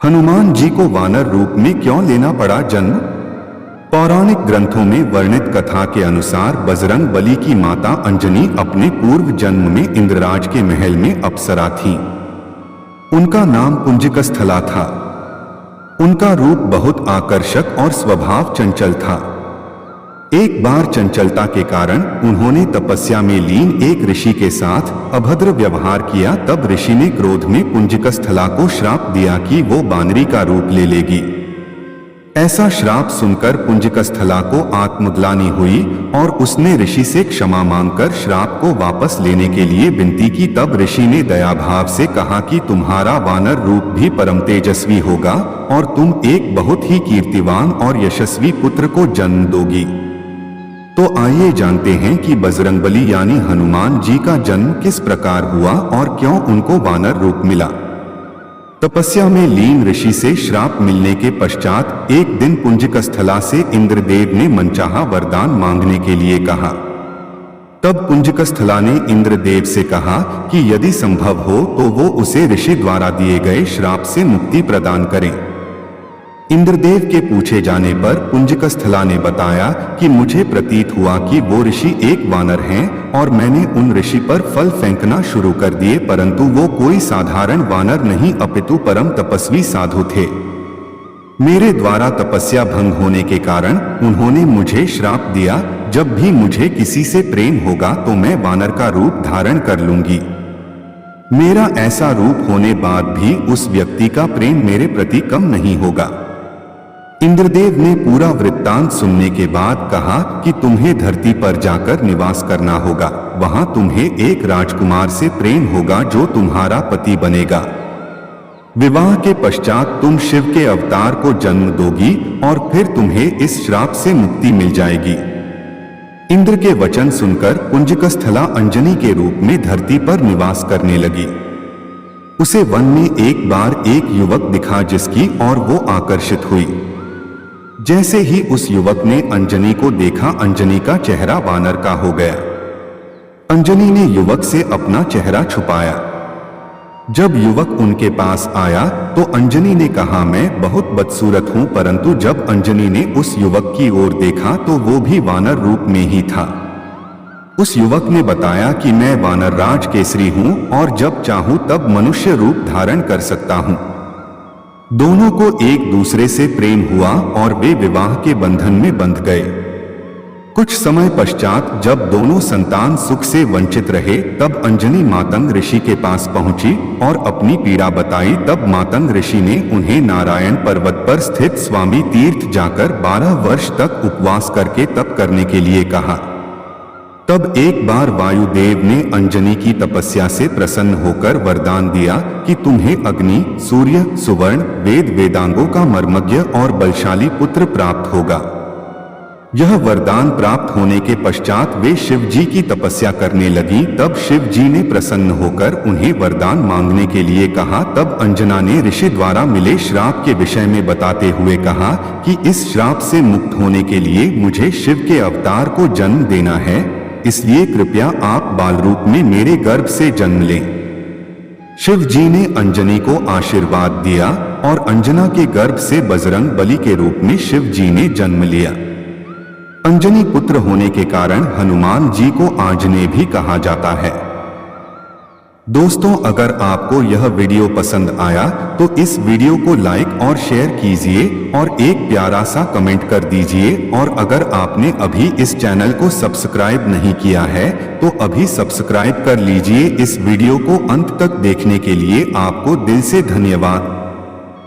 हनुमान जी को वानर रूप में क्यों लेना पड़ा जन्म? पौराणिक ग्रंथों में वर्णित कथा के अनुसार बजरंग बली की माता अंजनी अपने पूर्व जन्म में इंद्रराज के महल में अप्सरा थी। उनका नाम पुंजिकस्थला था। उनका रूप बहुत आकर्षक और स्वभाव चंचल था। एक बार चंचलता के कारण उन्होंने तपस्या में लीन एक ऋषि के साथ अभद्र व्यवहार किया। तब ऋषि ने क्रोध में पुंजिकस्थला को श्राप दिया कि वो बानरी का रूप ले लेगी। ऐसा श्राप सुनकर पुंजिकस्थला को आत्मग्लानि हुई और उसने ऋषि से क्षमा मांगकर श्राप को वापस लेने के लिए विनती की। तब ऋषि ने दयाभाव से कहा कि तुम्हारा वानर रूप भी परम तेजस्वी होगा और तुम एक बहुत ही कीर्तिवान और यशस्वी पुत्र को जन्म दोगी। तो आइए जानते हैं कि बजरंगबली यानी हनुमान जी का जन्म किस प्रकार हुआ और क्यों उनको वानर रूप मिला। तपस्या में लीन ऋषि से श्राप मिलने के पश्चात एक दिन पुंजिकस्थला से इंद्रदेव ने मनचाहा वरदान मांगने के लिए कहा। तब पुंजिकस्थला ने इंद्रदेव से कहा कि यदि संभव हो तो वो उसे ऋषि द्वारा दिए गए श्राप से मुक्ति प्रदान करें। इंद्रदेव के पूछे जाने पर पुंजिकस्थला ने बताया कि मुझे प्रतीत हुआ कि वो ऋषि एक वानर हैं और मैंने उन ऋषि पर फल फेंकना शुरू कर दिए, परंतु वो कोई साधारण वानर नहीं अपितु परम तपस्वी साधु थे। मेरे द्वारा तपस्या भंग होने के कारण उन्होंने मुझे श्राप दिया। जब भी मुझे किसी से प्रेम होगा तो मैं वानर का रूप धारण कर लूंगी। मेरा ऐसा रूप होने बाद भी उस व्यक्ति का प्रेम मेरे प्रति कम नहीं होगा। इंद्रदेव ने पूरा वृत्तांत सुनने के बाद कहा कि तुम्हें धरती पर जाकर निवास करना होगा। वहां तुम्हें एक राजकुमार से प्रेम होगा जो तुम्हारा पति बनेगा। विवाह के पश्चात तुम शिव के अवतार को जन्म दोगी और फिर तुम्हें इस श्राप से मुक्ति मिल जाएगी। इंद्र के वचन सुनकर पुंजिकस्थला अंजनी के रूप में धरती पर निवास करने लगी। उसे वन में एक बार एक युवक दिखा जिसकी ओर वो आकर्षित हुई। जैसे ही उस युवक ने अंजनी को देखा, अंजनी का चेहरा वानर का हो गया। अंजनी ने युवक से अपना चेहरा छुपाया। जब युवक उनके पास आया तो अंजनी ने कहा, मैं बहुत बदसूरत हूं, परंतु जब अंजनी ने उस युवक की ओर देखा तो वो भी वानर रूप में ही था। उस युवक ने बताया कि मैं वानर राज केसरी हूं और जब चाहूं तब मनुष्य रूप धारण कर सकता हूं। दोनों को एक दूसरे से प्रेम हुआ और वे विवाह के बंधन में बंध गए। कुछ समय पश्चात जब दोनों संतान सुख से वंचित रहे तब अंजनी मातंग ऋषि के पास पहुंची और अपनी पीड़ा बताई। तब मातंग ऋषि ने उन्हें नारायण पर्वत पर स्थित स्वामी तीर्थ जाकर 12 वर्ष तक उपवास करके तप करने के लिए कहा। तब एक बार वायुदेव ने अंजनी की तपस्या से प्रसन्न होकर वरदान दिया कि तुम्हें अग्नि, सूर्य, सुवर्ण, वेद वेदांगों का मर्मज्ञ और बलशाली पुत्र प्राप्त होगा। यह वरदान प्राप्त होने के पश्चात वे शिव जी की तपस्या करने लगी। तब शिव जी ने प्रसन्न होकर उन्हें वरदान मांगने के लिए कहा। तब अंजना ने ऋषि द्वारा मिले श्राप के विषय में बताते हुए कहा कि इस श्राप से मुक्त होने के लिए मुझे शिव के अवतार को जन्म देना है, इसलिए कृपया आप बाल रूप में मेरे गर्भ से जन्म लें। शिव जी ने अंजनी को आशीर्वाद दिया और अंजना के गर्भ से बजरंग बली के रूप में शिव जी ने जन्म लिया। अंजनी पुत्र होने के कारण हनुमान जी को आंजनेय भी कहा जाता है। दोस्तों, अगर आपको यह वीडियो पसंद आया तो इस वीडियो को लाइक और शेयर कीजिए और एक प्यारा सा कमेंट कर दीजिए। और अगर आपने अभी इस चैनल को सब्सक्राइब नहीं किया है तो अभी सब्सक्राइब कर लीजिए। इस वीडियो को अंत तक देखने के लिए आपको दिल से धन्यवाद।